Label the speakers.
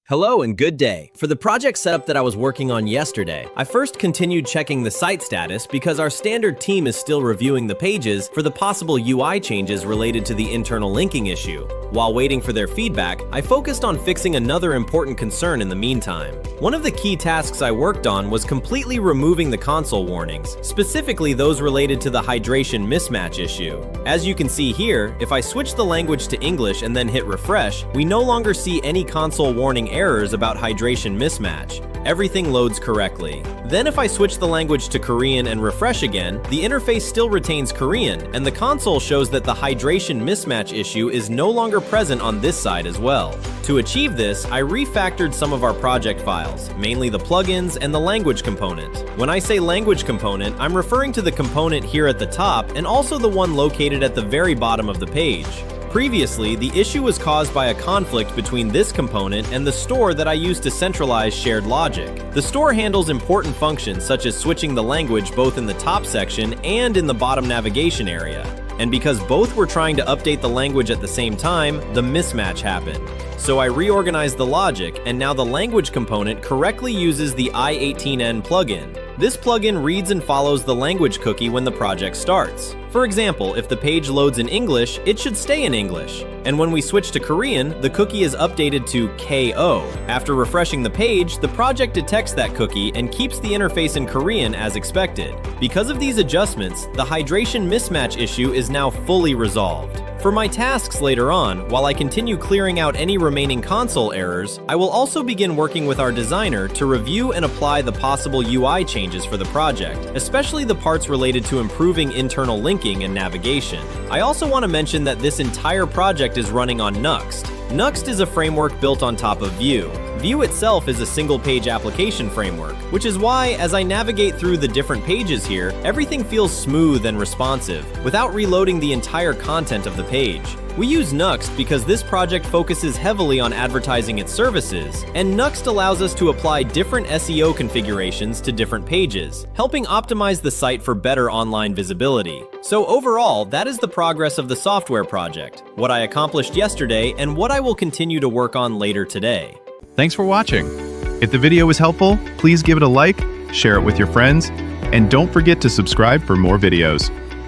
Speaker 1: Hello and good day. For the project setup that I was working on yesterday, I first continued checking the site status because our standard team is still reviewing the pages for the possible UI changes related to the internal linking issue. While waiting for their feedback, I focused on fixing another important concern in the meantime. One of the key tasks I worked on was completely removing the console warnings, specifically those related to the hydration mismatch issue. As you can see here, if I switch the language to English and then hit refresh, we no longer see any console warning errors about hydration mismatch. Everything loads correctly. Then if I switch the language to Korean and refresh again, the interface still retains Korean, and the console shows that the hydration mismatch issue is no longer present on this side as well. To achieve this, I refactored some of our project files, mainly the plugins and the language component. When I say language component, I'm referring to the component here at the top and also the one located at the very bottom of the page. Previously, the issue was caused by a conflict between this component and the store that I use to centralize shared logic. The store handles important functions such as switching the language both in the top section and in the bottom navigation area. And because both were trying to update the language at the same time, the mismatch happened. So I reorganized the logic, and now the language component correctly uses the i18n plugin. This plugin reads and follows the language cookie when the project starts. For example, if the page loads in English, it should stay in English. And when we switch to Korean, the cookie is updated to KO. After refreshing the page, the project detects that cookie and keeps the interface in Korean as expected. Because of these adjustments, the hydration mismatch issue is now fully resolved. For my tasks later on, while I continue clearing out any remaining console errors, I will also begin working with our designer to review and apply the possible UI changes for the project, especially the parts related to improving internal linking and navigation. I also want to mention that this entire project is running on Nuxt. Nuxt is a framework built on top of Vue. Vue itself is a single-page application framework, which is why, as I navigate through the different pages here, everything feels smooth and responsive, without reloading the entire content of the page. We use Nuxt because this project focuses heavily on advertising its services, and Nuxt allows us to apply different SEO configurations to different pages, helping optimize the site for better online visibility. So overall, that is the progress of the software project, what I accomplished yesterday, and what I will continue to work on later today.
Speaker 2: Thanks for watching. If the video was helpful, please give it a like, share it with your friends, and don't forget to subscribe for more videos.